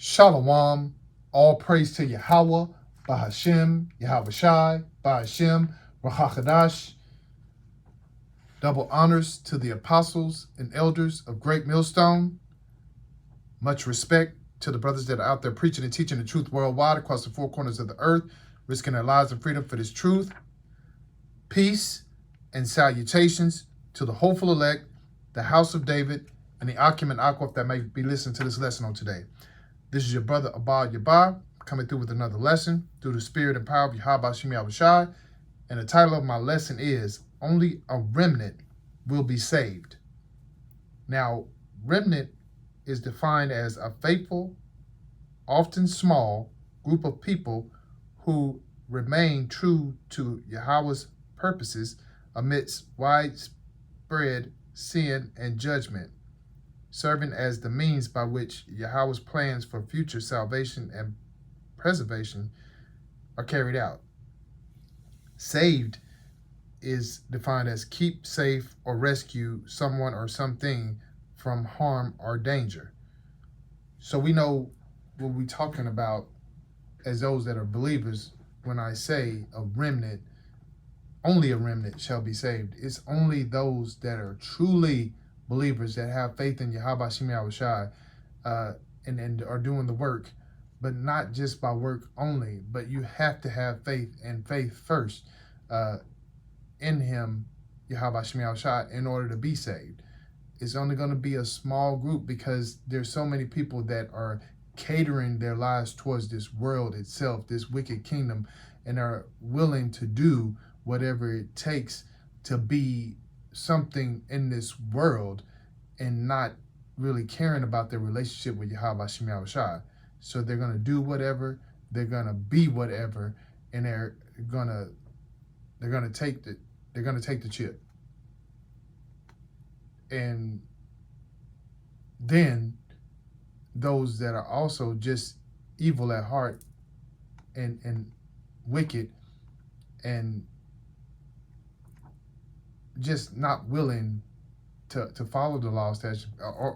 Shalom. All praise to Yahweh, Bahashem, Yahweh Shai, Bahashem, Rahakadash. Double honors to the apostles and elders of Great Millstone. Much respect to the brothers that are out there preaching and teaching the truth worldwide across the four corners of the earth, risking their lives and freedom for this truth. Peace and salutations to the hopeful elect, the house of David, and the Akim and Akwaf that may be listening to this lesson on today. This is your brother Abad Yabah coming through with another lesson through the spirit and power of Yahweh Shem Yahushai. And the title of my lesson is Only a Remnant Will Be Saved. Now, remnant is defined as a faithful, often small, group of people who remain true to Yahweh's purposes amidst widespread sin and judgment, serving as the means by which Yahweh's plans for future salvation and preservation are carried out. Saved is defined as keep safe or rescue someone or something from harm or danger. So we know what we're talking about as those that are believers when I say a remnant, only a remnant shall be saved. It's only those that are truly believers that have faith in Yahweh Shem Yahushai and are doing the work, but not just by work only, but you have to have faith and faith first in him, Yahweh Shem Yahushai, in order to be saved. It's only going to be a small group because there's so many people that are catering their lives towards this world itself, this wicked kingdom, and are willing to do whatever it takes to be something in this world and not really caring about their relationship with Yahweh Shem Yahushai. So they're going to do whatever, they're going to be whatever, and they're going to take the chip. And then those that are also just evil at heart and wicked and just not willing to follow the law, statutes,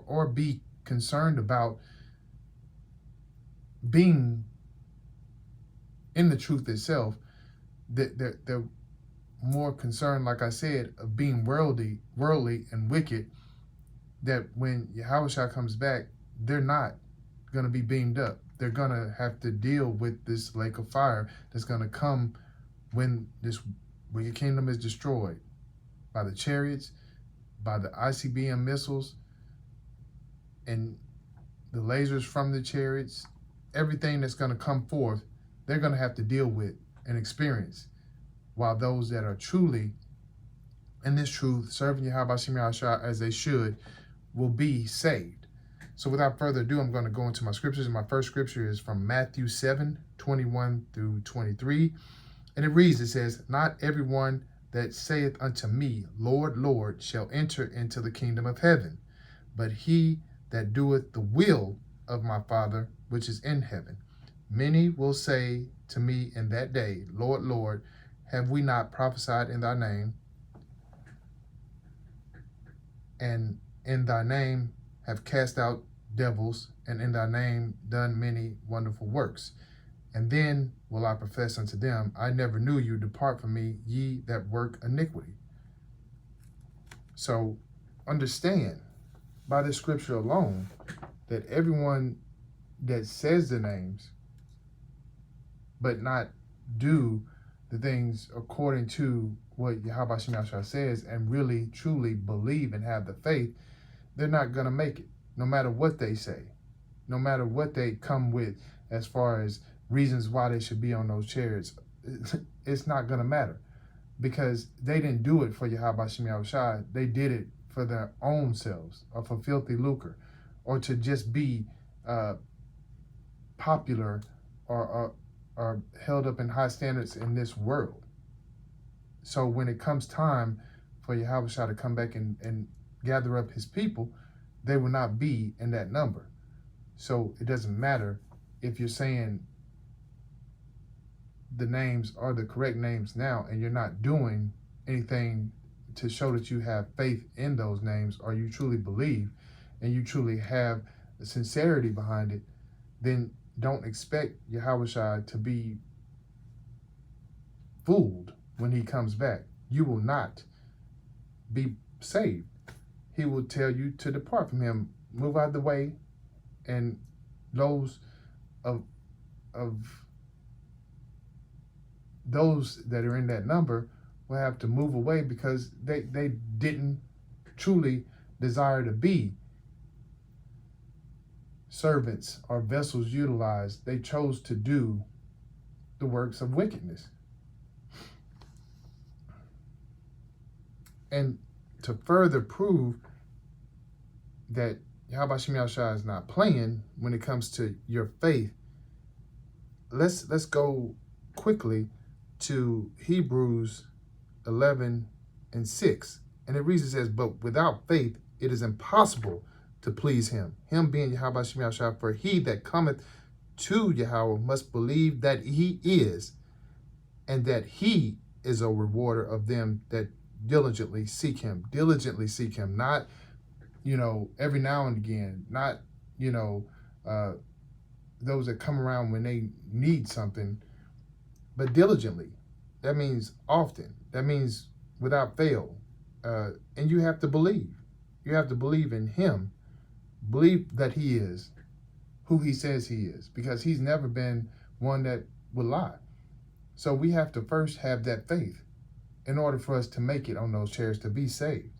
or be concerned about being in the truth itself. They're more concerned, like I said, of being worldly and wicked, that when Yahushua comes back, they're not going to be beamed up. They're going to have to deal with this lake of fire that's going to come when this wicked kingdom is destroyed by the chariots, by the ICBM missiles, and the lasers from the chariots. Everything that's going to come forth, they're going to have to deal with and experience, while those that are truly in this truth, serving Yahweh Shem Yahushua as they should, will be saved. So without further ado, I'm going to go into my scriptures. And my first scripture is from Matthew 7:21 through 23. And it reads, it says, "Not everyone that saith unto me, Lord, Lord, shall enter into the kingdom of heaven, but he that doeth the will of my Father which is in heaven. Many will say to me in that day, Lord, Lord, have we not prophesied in thy name, and in thy name have cast out devils, and in thy name done many wonderful works? And then will I profess unto them, I never knew you, depart from me, ye that work iniquity." So understand by this scripture alone that everyone that says the names but not do the things according to what Yahweh Shem Yahushua says and really truly believe and have the faith, they're not going to make it, no matter what they say, no matter what they come with as far as reasons why they should be on those chariots. It's not going to matter, because they didn't do it for Yahweh Shem Yahushua. They did it for their own selves, or for filthy lucre, or to just be popular or held up in high standards in this world. So when it comes time for Yahushua to come back and gather up his people, they will not be in that number. So it doesn't matter if you're saying the names are the correct names now and you're not doing anything to show that you have faith in those names, or you truly believe and you truly have the sincerity behind it. then don't expect Yahushua to be fooled when he comes back. You will not be saved. He will tell you to depart from him, move out of the way, and those of those that are in that number will have to move away because they didn't truly desire to be servants or vessels utilized. They chose to do the works of wickedness. And to further prove that Yahweh Shem Yahushua is not playing when it comes to your faith, let's go quickly to Hebrews 11:6. And it reads, it says, but without faith it is impossible to please him. Him being Yahweh Shem Yahushua, for he that cometh to Yahweh must believe that he is, and that he is a rewarder of them that diligently seek him. Diligently seek him, not, every now and again, not, those that come around when they need something, but diligently. That means often. That means without fail. And you have to believe. You have to believe in him. Believe that he is who he says he is, because he's never been one that would lie. So we have to first have that faith in order for us to make it on those chairs to be saved.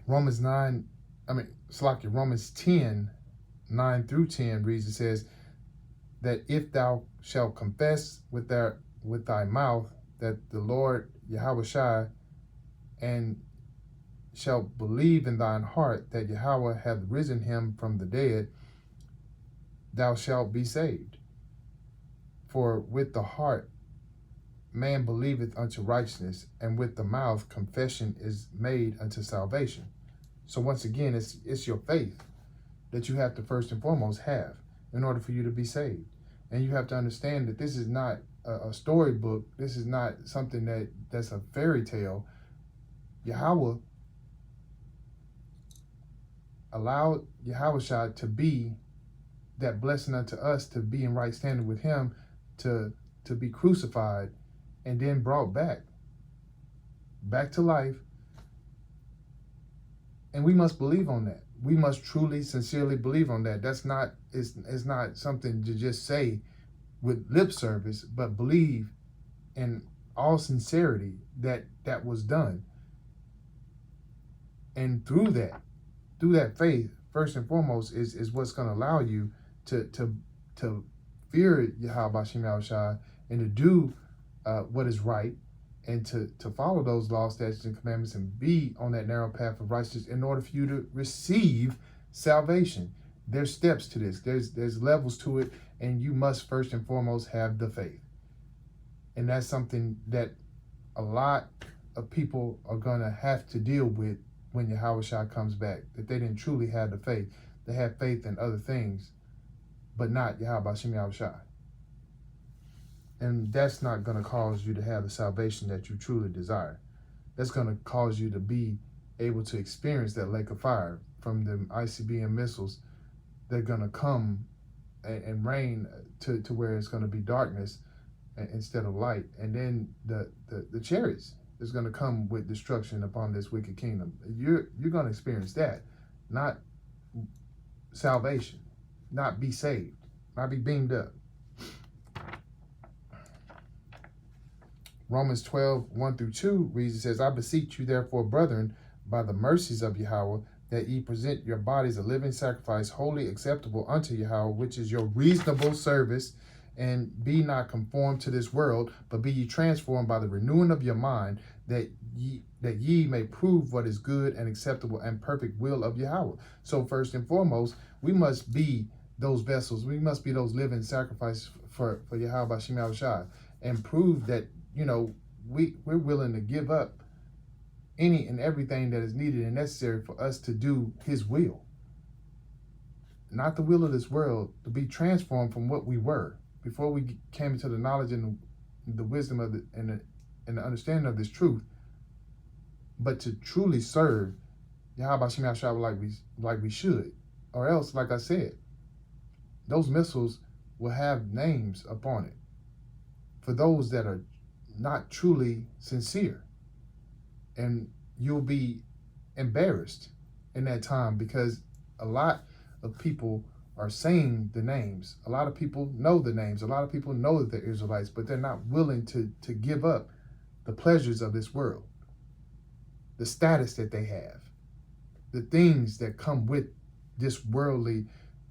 Romans 10:9-10 reads, it says that if thou shalt confess with thy mouth that the Lord Yahushua, and shalt believe in thine heart that Yahweh hath risen him from the dead, thou shalt be saved. For with the heart man believeth unto righteousness, and with the mouth confession is made unto salvation. So once again, it's your faith that you have to first and foremost have in order for you to be saved. And you have to understand that this is not a storybook. This is not something that's a fairy tale. Yahweh allowed Yahushua to be that blessing unto us, to be in right standing with him, to be crucified and then brought back to life. And we must believe on that. We must truly, sincerely believe on that. That's not, it's not something to just say with lip service, but believe in all sincerity that was done. And through that faith, first and foremost, is what's going to allow you to fear Yahweh Shem Yahushua and to do what is right, and to follow those laws, statutes, and commandments, and be on that narrow path of righteousness in order for you to receive salvation. There's steps to this. There's levels to it, and you must first and foremost have the faith. And that's something that a lot of people are going to have to deal with when Yahushua comes back, that they didn't truly have the faith. They had faith in other things, but not Yahweh Shem Yahushua. And that's not going to cause you to have the salvation that you truly desire. That's going to cause you to be able to experience that lake of fire from the ICBM missiles. They're going to come and rain to where it's going to be darkness instead of light. And then the chariots is going to come with destruction upon this wicked kingdom. You're going to experience that, not salvation, not be saved, not be beamed up. Romans 12:1-2 reads, it says, I beseech you therefore, brethren, by the mercies of Yahweh, that ye present your bodies a living sacrifice, wholly acceptable unto Yahweh, which is your reasonable service. And be not conformed to this world, but be ye transformed by the renewing of your mind, that ye may prove what is good and acceptable and perfect will of Yahweh. So first and foremost, we must be those vessels. We must be those living sacrifices for Yahweh Shem Yahushua, and prove that, we're willing to give up any and everything that is needed and necessary for us to do his will. Not the will of this world, to be transformed from what we were before we came into the knowledge and the wisdom of and the understanding of this truth, but to truly serve Yahweh Shem Yahushua like we should. Or else, like I said, those missiles will have names upon it for those that are not truly sincere. And you'll be embarrassed in that time because a lot of people are saying the names. A lot of people know the names. A lot of people know that they're Israelites, but they're not willing to give up the pleasures of this world, the status that they have, the things that come with this worldly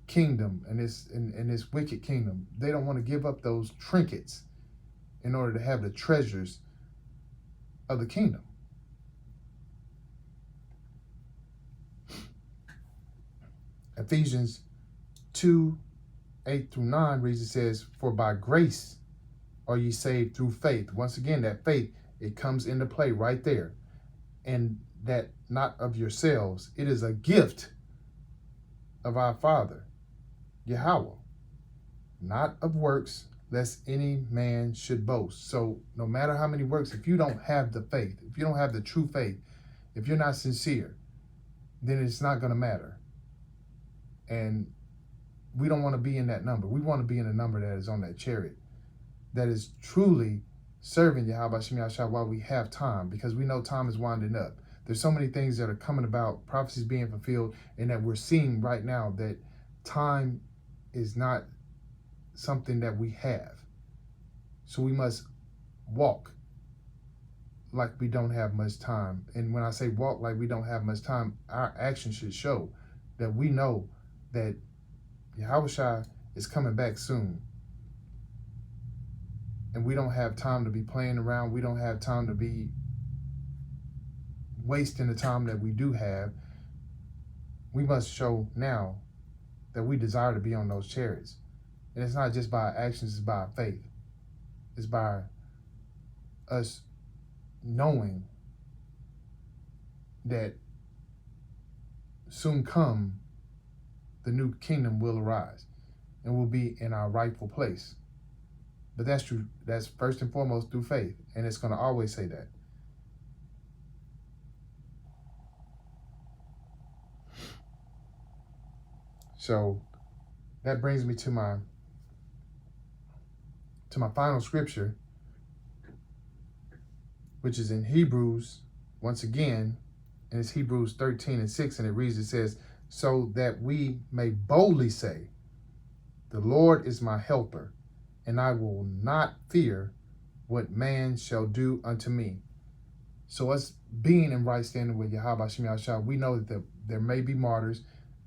kingdom and this wicked kingdom. They don't want to give up those trinkets in order to have the treasures of the kingdom. Ephesians 2:8-9 reads, it says, "For by grace are ye saved through faith." Once again, that faith, it comes into play right there. And that not of yourselves, it is a gift of our Father, Yahweh, not of works, lest any man should boast. So no matter how many works, if you don't have the faith, if you don't have the true faith, if you're not sincere, then it's not going to matter. And we don't want to be in that number. We want to be in a number that is on that chariot, that is truly serving Yahweh Shem Yahshua while we have time, because we know time is winding up. There's so many things that are coming about, prophecies being fulfilled, and that we're seeing right now that time is not something that we have. So we must walk like we don't have much time. And when I say walk like we don't have much time, our actions should show that we know that Yahweh is coming back soon. And we don't have time to be playing around. We don't have time to be wasting the time that we do have. We must show now that we desire to be on those chariots. And it's not just by our actions, it's by our faith. It's by us knowing that soon come the new kingdom will arise and we'll be in our rightful place. But that's true. That's first and foremost through faith. And it's going to always say that. So that brings me to my final scripture, which is in Hebrews, once again, and it's Hebrews 13:6, and it reads, it says, "So that we may boldly say, the Lord is my helper, and I will not fear what man shall do unto me." So us being in right standing with Yahweh Shem Yahshua, we know that there may be martyrs.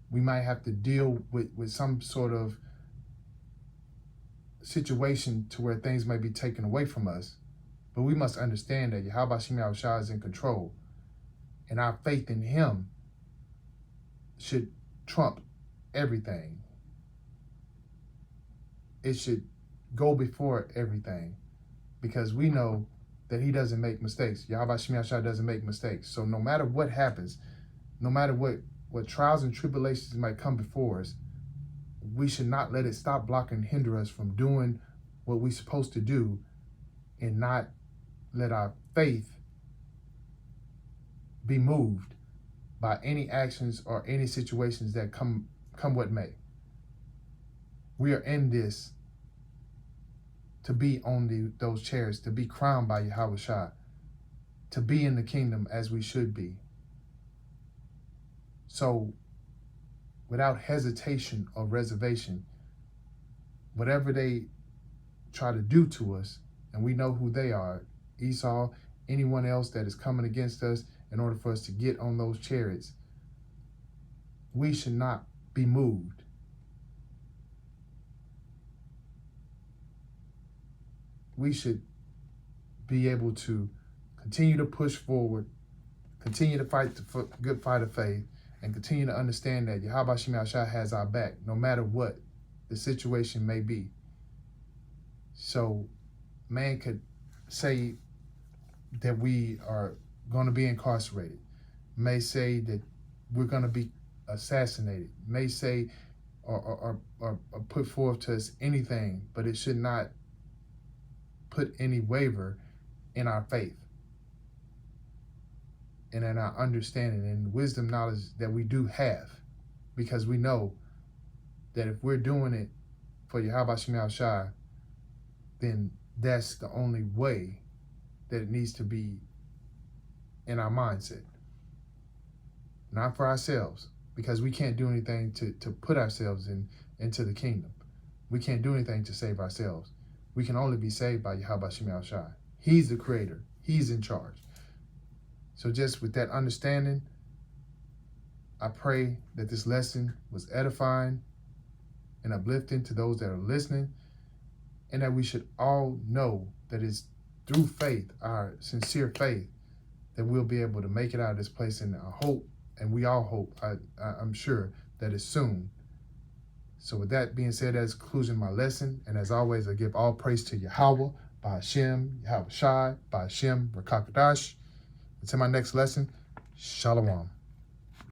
We might have to deal with some sort of situation to where things may be taken away from us. But we must understand that Yahweh Shem Yahshua is in control. And our faith in him should trump everything. It should go before everything, because we know that he doesn't make mistakes. Yahweh Shem Yahshua doesn't make mistakes. So no matter what happens, no matter what trials and tribulations might come before us, we should not let it stop, block, and hinder us from doing what we're supposed to do, and not let our faith be moved by any actions or any situations that come what may. We are in this to be on those chairs, to be crowned by Yahweh Shai, to be in the kingdom as we should be. So without hesitation or reservation, whatever they try to do to us, and we know who they are, Esau, anyone else that is coming against us in order for us to get on those chariots, we should not be moved. We should be able to continue to push forward, continue to fight the good fight of faith, and continue to understand that Yahweh Shem Yahshua has our back, no matter what the situation may be. So man could say that we are going to be incarcerated, may say that we're going to be assassinated, may say or put forth to us anything, but it should not put any waver in our faith and in our understanding and wisdom, knowledge that we do have, because we know that if we're doing it for Yahweh Shemel Shai, then that's the only way that it needs to be in our mindset. Not for ourselves, because we can't do anything to put ourselves into the kingdom. We can't do anything to save ourselves. We can only be saved by Yahweh Shemel Shai. He's the creator. He's in charge. So just with that understanding, I pray that this lesson was edifying and uplifting to those that are listening, and that we should all know that it's through faith, our sincere faith, that we'll be able to make it out of this place. And I hope, and we all hope, I'm sure, that it's soon. So with that being said, that's the conclusion of my lesson. And as always, I give all praise to Yahweh, by Hashem, Yahweh Shai, by Hashem, Rakakadash. Until my next lesson, Shalom.